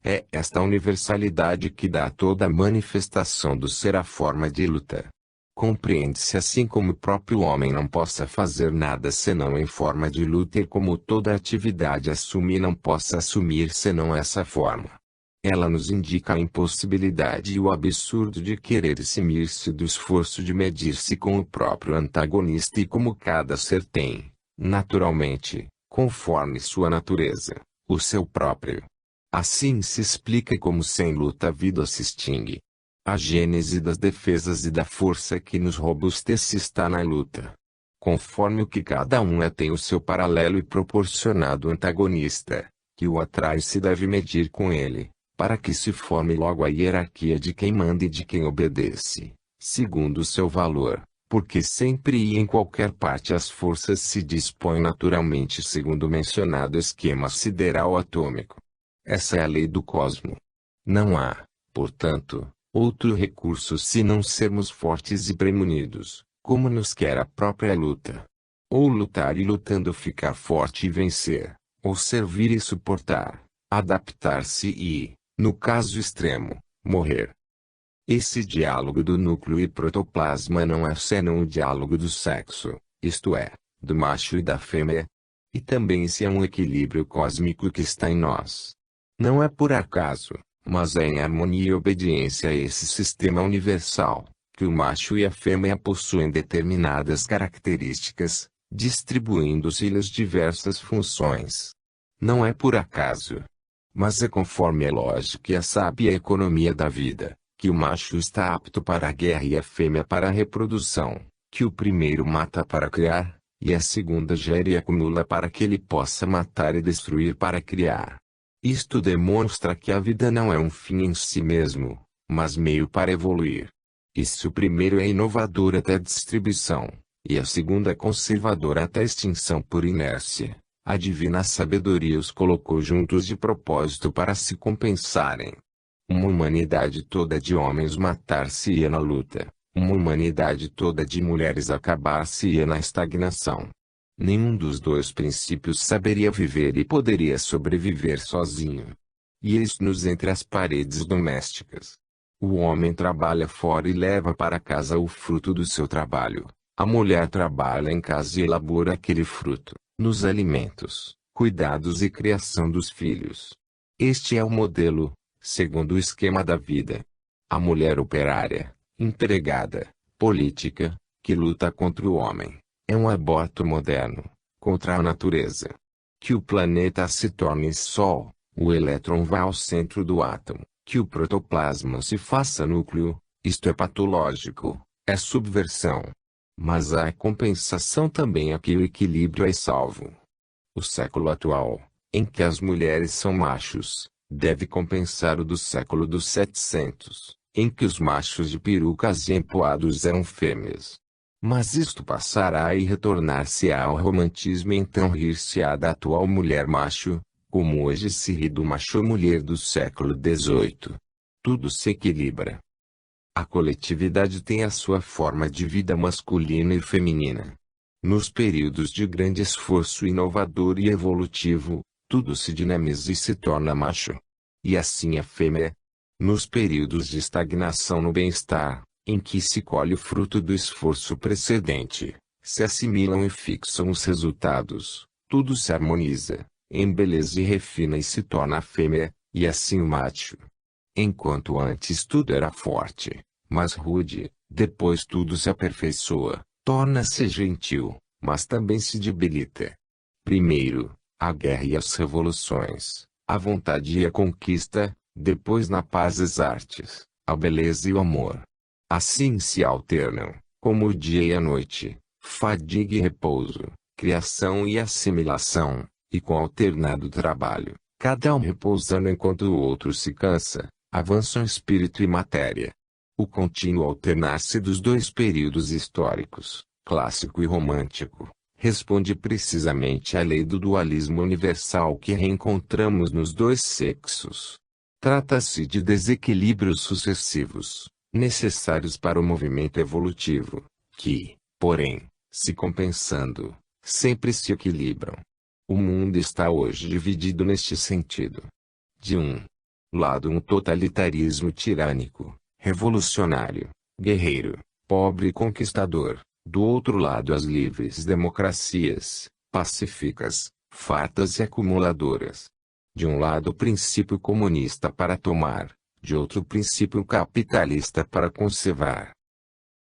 É esta universalidade que dá a toda a manifestação do ser a forma de luta. Compreende-se assim como o próprio homem não possa fazer nada senão em forma de luta e como toda atividade assume e não possa assumir senão essa forma. Ela nos indica a impossibilidade e o absurdo de querer eximir-se do esforço de medir-se com o próprio antagonista e como cada ser tem, naturalmente, conforme sua natureza, o seu próprio. Assim se explica como sem luta a vida se extingue. A gênese das defesas e da força que nos robustece está na luta. Conforme o que cada um tem o seu paralelo e proporcionado antagonista, que o atrai se deve medir com ele, para que se forme logo a hierarquia de quem manda e de quem obedece, segundo o seu valor, porque sempre e em qualquer parte as forças se dispõem naturalmente segundo o mencionado esquema sideral atômico. Essa é a lei do cosmo. Não há, portanto, outro recurso senão sermos fortes e premunidos, como nos quer a própria luta. Ou lutar e lutando ficar forte e vencer, ou servir e suportar, adaptar-se e, no caso extremo, morrer. Esse diálogo do núcleo e protoplasma não é senão o diálogo do sexo, isto é, do macho e da fêmea. E também esse é um equilíbrio cósmico que está em nós. Não é por acaso, mas é em harmonia e obediência a esse sistema universal, que o macho e a fêmea possuem determinadas características, distribuindo-se-lhes diversas funções. Não é por acaso, mas é conforme a lógica e a sábia economia da vida, que o macho está apto para a guerra e a fêmea para a reprodução, que o primeiro mata para criar, e a segunda gera e acumula para que ele possa matar e destruir para criar. Isto demonstra que a vida não é um fim em si mesmo, mas meio para evoluir. E se o primeiro é inovador até a distribuição, e a segunda conservadora até a extinção por inércia, a divina sabedoria os colocou juntos de propósito para se compensarem. Uma humanidade toda de homens matar-se-ia na luta, uma humanidade toda de mulheres acabar-se-ia na estagnação. Nenhum dos dois princípios saberia viver e poderia sobreviver sozinho. e eis-nos entre as paredes domésticas. O homem trabalha fora e leva para casa o fruto do seu trabalho. A mulher trabalha em casa e elabora aquele fruto, nos alimentos, cuidados e criação dos filhos. Este é o modelo, segundo o esquema da vida. A mulher operária, empregada, política, que luta contra o homem, é um aborto moderno, contra a natureza. Que o planeta se torne Sol, o elétron vá ao centro do átomo, que o protoplasma se faça núcleo, isto é patológico, é subversão. Mas há compensação também aqui o equilíbrio é salvo. O século atual, em que as mulheres são machos, deve compensar o do século dos 700, em que os machos de perucas e empoados eram fêmeas. Mas isto passará e retornar-se-á ao romantismo e então rir-se-á da atual mulher macho, como hoje se ri do macho mulher do século XVIII. Tudo se equilibra. A coletividade tem a sua forma de vida masculina e feminina. Nos períodos de grande esforço inovador e evolutivo, tudo se dinamiza e se torna macho. E assim a fêmea. Nos períodos de estagnação no bem-estar, em que se colhe o fruto do esforço precedente, se assimilam e fixam os resultados, tudo se harmoniza, embeleza e refina e se torna a fêmea, e assim o macho. Enquanto antes tudo era forte, mas rude, depois tudo se aperfeiçoa, torna-se gentil, mas também se debilita. Primeiro, a guerra e as revoluções, a vontade e a conquista, depois na paz as artes, a beleza e o amor. Assim se alternam, como o dia e a noite, fadiga e repouso, criação e assimilação, e com alternado trabalho, cada um repousando enquanto o outro se cansa, avançam espírito e matéria. O contínuo alternar-se dos dois períodos históricos, clássico e romântico, responde precisamente à lei do dualismo universal que reencontramos nos dois sexos. Trata-se de desequilíbrios sucessivos, necessários para o movimento evolutivo, que, porém, se compensando, sempre se equilibram. O mundo está hoje dividido neste sentido. De um lado um totalitarismo tirânico, revolucionário, guerreiro, pobre e conquistador, do outro lado as livres democracias, pacíficas, fartas e acumuladoras. De um lado o princípio comunista para tomar, de outro o princípio capitalista para conservar.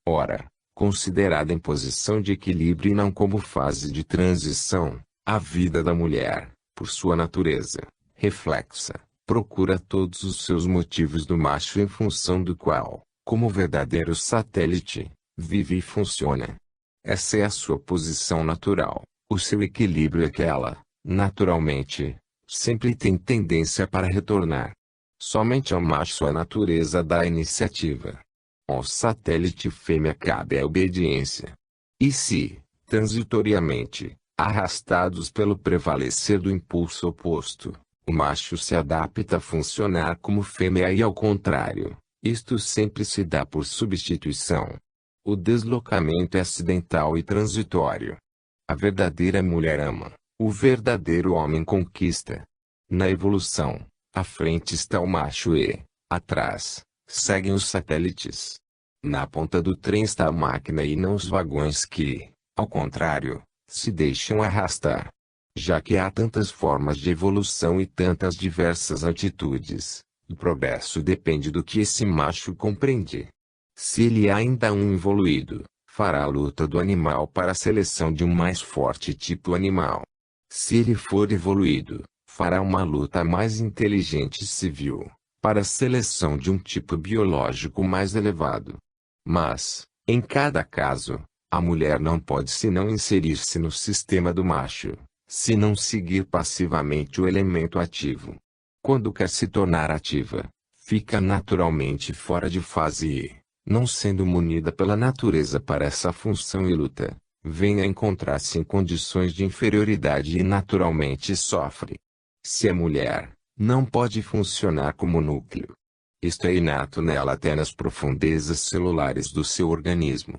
Ora, considerada em posição de equilíbrio e não como fase de transição, a vida da mulher, por sua natureza, reflexa, procura todos os seus motivos do macho em função do qual, como verdadeiro satélite, vive e funciona. Essa é a sua posição natural, o seu equilíbrio é que ela, naturalmente, sempre tem tendência para retornar. Somente ao macho a natureza dá a iniciativa. Ao satélite fêmea cabe a obediência. E se, transitoriamente, arrastados pelo prevalecer do impulso oposto, o macho se adapta a funcionar como fêmea e ao contrário, isto sempre se dá por substituição. O deslocamento é acidental e transitório. A verdadeira mulher ama, o verdadeiro homem conquista. Na evolução, à frente está o macho e, atrás, seguem os satélites. Na ponta do trem está a máquina e não os vagões que, ao contrário, se deixam arrastar. Já que há tantas formas de evolução e tantas diversas atitudes, o progresso depende do que esse macho compreende. Se ele é ainda um evoluído, fará a luta do animal para a seleção de um mais forte tipo animal. Se ele for evoluído, fará uma luta mais inteligente e civil, para a seleção de um tipo biológico mais elevado. Mas, em cada caso, a mulher não pode senão inserir-se no sistema do macho, se não seguir passivamente o elemento ativo. Quando quer se tornar ativa, fica naturalmente fora de fase e, não sendo munida pela natureza para essa função e luta, vem a encontrar-se em condições de inferioridade e naturalmente sofre. Se é mulher, não pode funcionar como núcleo. Isto é inato nela até nas profundezas celulares do seu organismo.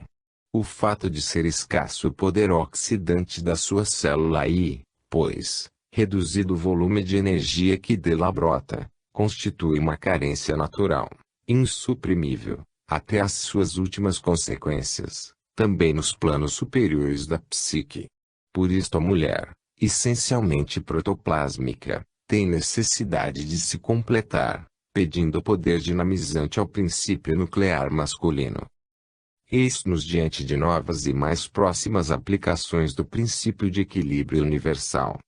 O fato de ser escasso o poder oxidante da sua célula e, pois, reduzido o volume de energia que dela brota, constitui uma carência natural, insuprimível, até as suas últimas consequências, também nos planos superiores da psique. Por isto a mulher, essencialmente protoplásmica, tem necessidade de se completar, pedindo poder dinamizante ao princípio nuclear masculino. Eis-nos diante de novas e mais próximas aplicações do princípio de equilíbrio universal.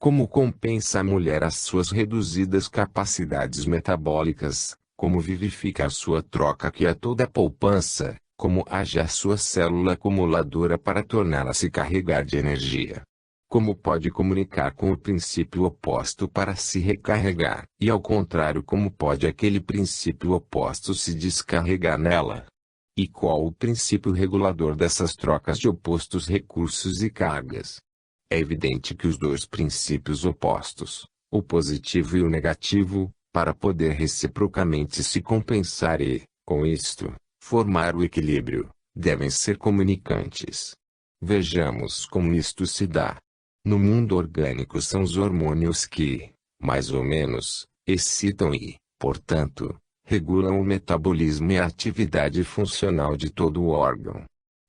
Como compensa a mulher as suas reduzidas capacidades metabólicas, como vivifica a sua troca que é toda a poupança, como age a sua célula acumuladora para torná-la se carregar de energia. Como pode comunicar com o princípio oposto para se recarregar, e ao contrário como pode aquele princípio oposto se descarregar nela. E qual o princípio regulador dessas trocas de opostos recursos e cargas? É evidente que os dois princípios opostos, o positivo e o negativo, para poder reciprocamente se compensar e, com isto, formar o equilíbrio, devem ser comunicantes. Vejamos como isto se dá. No mundo orgânico são os hormônios que, mais ou menos, excitam e, portanto, regulam o metabolismo e a atividade funcional de todo o órgão.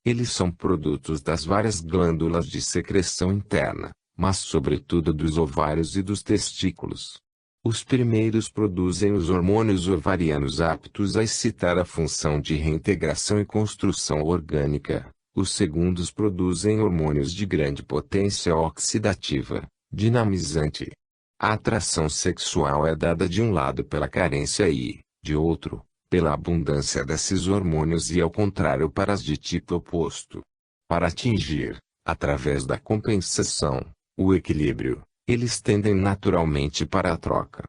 Eles são produtos das várias glândulas de secreção interna, mas sobretudo dos ovários e dos testículos. Os primeiros produzem os hormônios ovarianos aptos a excitar a função de reintegração e construção orgânica. Os segundos produzem hormônios de grande potência oxidativa, dinamizante. A atração sexual é dada de um lado pela carência e, de outro, pela abundância desses hormônios e ao contrário para as de tipo oposto. Para atingir, através da compensação, o equilíbrio, eles tendem naturalmente para a troca.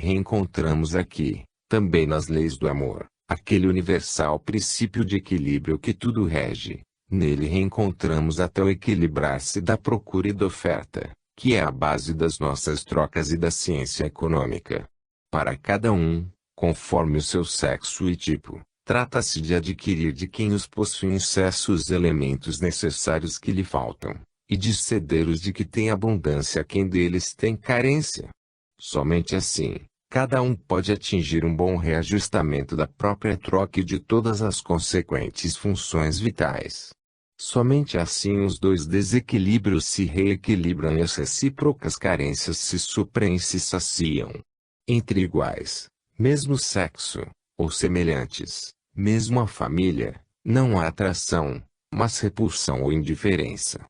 Reencontramos aqui, também nas leis do amor, aquele universal princípio de equilíbrio que tudo rege. Nele reencontramos até o equilibrar-se da procura e da oferta, que é a base das nossas trocas e da ciência econômica. Para cada um, conforme o seu sexo e tipo, trata-se de adquirir de quem os possui em excesso os elementos necessários que lhe faltam, e de ceder os de que tem abundância a quem deles tem carência. Somente assim, cada um pode atingir um bom reajustamento da própria troca e de todas as consequentes funções vitais. Somente assim os dois desequilíbrios se reequilibram e as recíprocas carências se suprem e se saciam. Entre iguais, mesmo sexo, ou semelhantes, mesmo a família, não há atração, mas repulsão ou indiferença.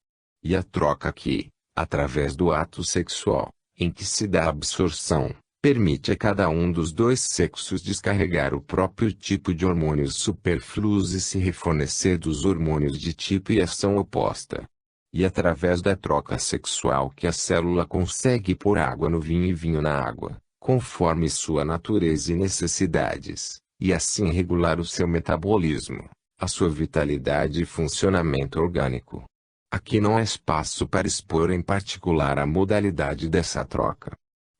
E a troca que, através do ato sexual, em que se dá a absorção, permite a cada um dos dois sexos descarregar o próprio tipo de hormônios supérfluos e se refornecer dos hormônios de tipo e ação oposta. E através da troca sexual que a célula consegue pôr água no vinho e vinho na água, conforme sua natureza e necessidades, e assim regular o seu metabolismo, a sua vitalidade e funcionamento orgânico. Aqui não há espaço para expor em particular a modalidade dessa troca.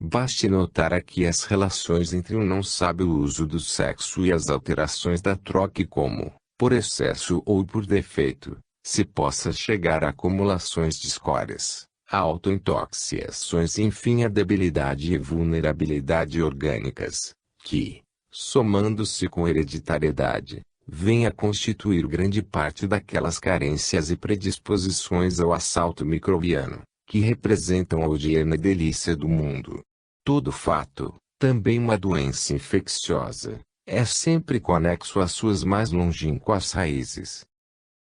Baste notar aqui as relações entre um não sábio uso do sexo e as alterações da troca e como, por excesso ou por defeito, se possa chegar a acumulações de escórias, a autointoxicações e enfim a debilidade e vulnerabilidade orgânicas, que, somando-se com hereditariedade, vem a constituir grande parte daquelas carências e predisposições ao assalto microbiano, que representam a odiena delícia do mundo. Todo fato, também uma doença infecciosa, é sempre conexo às suas mais longínquas raízes.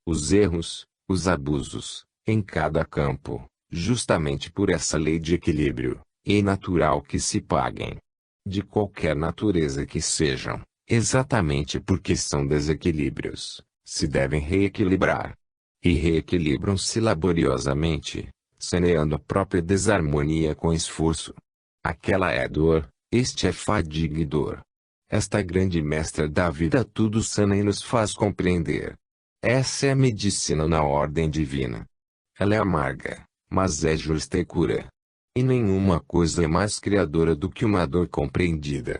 Os erros, os abusos, em cada campo, justamente por essa lei de equilíbrio, é natural que se paguem. De qualquer natureza que sejam, exatamente porque são desequilíbrios, se devem reequilibrar. E reequilibram-se laboriosamente, saneando a própria desarmonia com esforço. Aquela é dor, este é fadiga e dor. Esta grande mestra da vida tudo sana e nos faz compreender. Essa é a medicina na ordem divina. Ela é amarga, mas é justa e cura. E nenhuma coisa é mais criadora do que uma dor compreendida.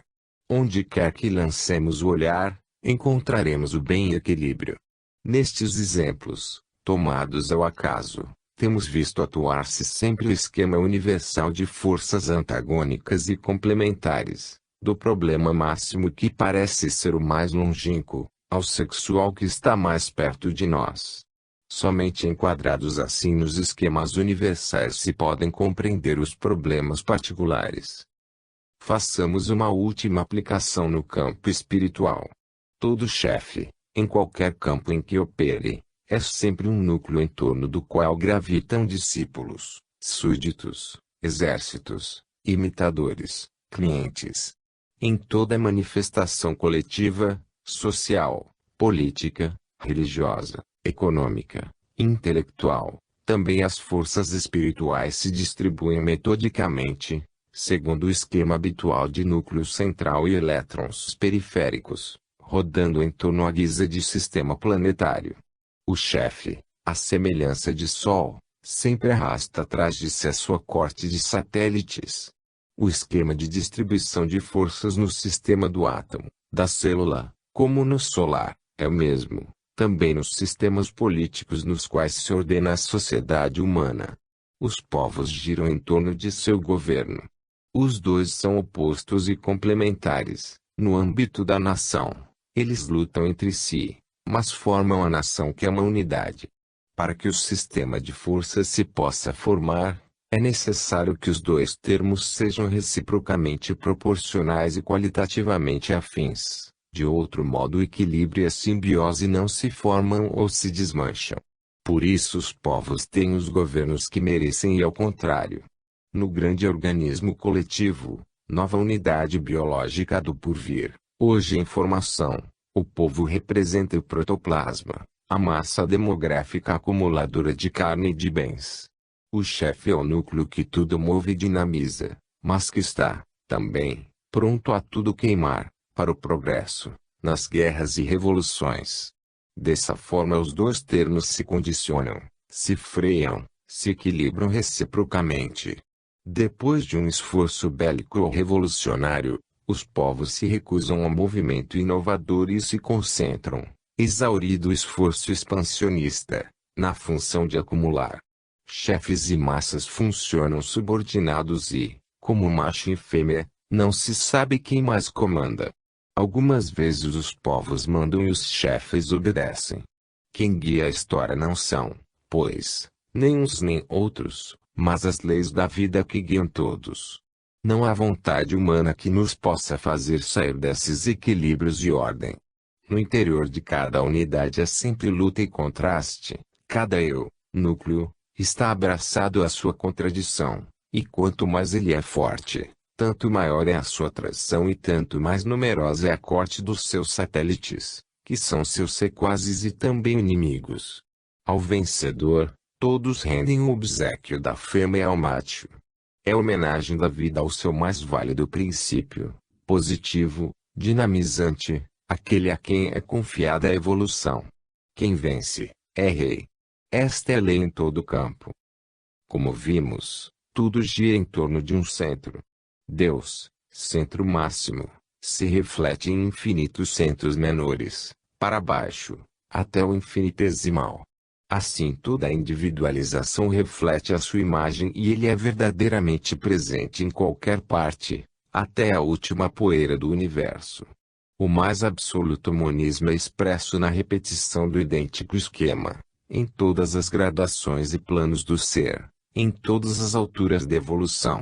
Onde quer que lancemos o olhar, encontraremos o bem e equilíbrio. Nestes exemplos, tomados ao acaso, temos visto atuar-se sempre o esquema universal de forças antagônicas e complementares, Do problema máximo que parece ser o mais longínquo, ao sexual que está mais perto de nós. Somente enquadrados assim nos esquemas universais se podem compreender os problemas particulares. Façamos uma última aplicação no campo espiritual. Todo chefe, em qualquer campo em que opere, é sempre um núcleo em torno do qual gravitam discípulos, súditos, exércitos, imitadores, clientes. Em toda manifestação coletiva, social, política, religiosa, econômica, intelectual, também as forças espirituais se distribuem metodicamente, segundo o esquema habitual de núcleo central e elétrons periféricos, rodando em torno à guisa de sistema planetário. O chefe, à semelhança de Sol, sempre arrasta atrás de si a sua corte de satélites. O esquema de distribuição de forças no sistema do átomo, da célula, como no solar, é o mesmo, também nos sistemas políticos nos quais se ordena a sociedade humana. Os povos giram em torno de seu governo. Os dois são opostos e complementares. No âmbito da nação, eles lutam entre si, mas formam a nação que é uma unidade. Para que o sistema de forças se possa formar, é necessário que os dois termos sejam reciprocamente proporcionais e qualitativamente afins. De outro modo o equilíbrio e a simbiose não se formam ou se desmancham. Por isso os povos têm os governos que merecem e ao contrário. No grande organismo coletivo, nova unidade biológica do porvir, hoje em formação, o povo representa o protoplasma, a massa demográfica acumuladora de carne e de bens. O chefe é o núcleo que tudo move e dinamiza, mas que está, também, pronto a tudo queimar, para o progresso, nas guerras e revoluções. Dessa forma os dois termos se condicionam, se freiam, se equilibram reciprocamente. Depois de um esforço bélico ou revolucionário, os povos se recusam ao movimento inovador e se concentram, exaurido o esforço expansionista, na função de acumular. Chefes e massas funcionam subordinados e, como macho e fêmea, não se sabe quem mais comanda. Algumas vezes os povos mandam e os chefes obedecem. Quem guia a história não são, pois, nem uns nem outros, mas as leis da vida que guiam todos. Não há vontade humana que nos possa fazer sair desses equilíbrios e ordem. No interior de cada unidade há sempre luta e contraste, cada eu, núcleo, está abraçado à sua contradição, e quanto mais ele é forte, tanto maior é a sua atração e tanto mais numerosa é a corte dos seus satélites, que são seus sequazes e também inimigos. Ao vencedor, todos rendem o obséquio da fêmea ao macho. É homenagem da vida ao seu mais válido princípio, positivo, dinamizante, aquele a quem é confiada a evolução. Quem vence, é rei. Esta é a lei em todo o campo. Como vimos, tudo gira em torno de um centro. Deus, centro máximo, se reflete em infinitos centros menores, para baixo, até o infinitesimal. Assim toda a individualização reflete a sua imagem e ele é verdadeiramente presente em qualquer parte, até a última poeira do universo. O mais absoluto monismo é expresso na repetição do idêntico esquema, em todas as gradações e planos do ser, em todas as alturas de evolução.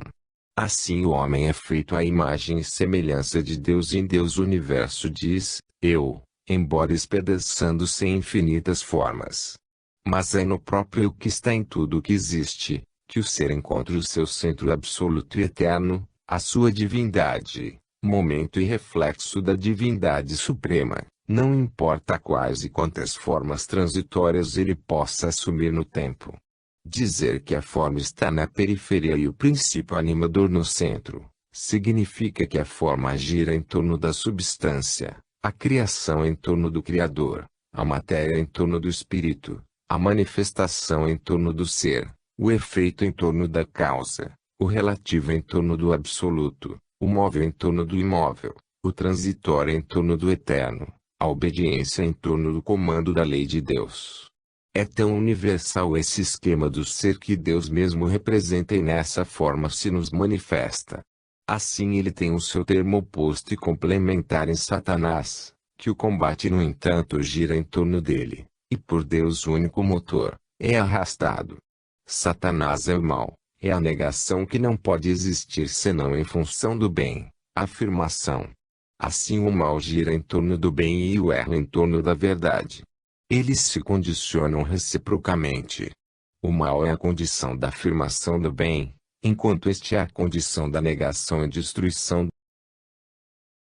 Assim o homem é feito à imagem e semelhança de Deus e em Deus o universo diz, eu, embora espedaçando-se em infinitas formas. Mas é no próprio eu que está em tudo o que existe, que o ser encontra o seu centro absoluto e eterno, a sua divindade, momento e reflexo da divindade suprema, não importa quais e quantas formas transitórias ele possa assumir no tempo. Dizer que a forma está na periferia e o princípio animador no centro, significa que a forma gira em torno da substância, a criação em torno do Criador, a matéria em torno do Espírito, a manifestação em torno do ser, o efeito em torno da causa, o relativo em torno do absoluto, o móvel em torno do imóvel, o transitório em torno do eterno, a obediência em torno do comando da lei de Deus. É tão universal esse esquema do ser que Deus mesmo representa e nessa forma se nos manifesta. Assim ele tem o seu termo oposto e complementar em Satanás, que o combate no entanto gira em torno dele, e por Deus único motor, é arrastado. Satanás é o mal, é a negação que não pode existir senão em função do bem, afirmação. Assim o mal gira em torno do bem e o erro em torno da verdade. Eles se condicionam reciprocamente. O mal é a condição da afirmação do bem, enquanto este é a condição da negação e destruição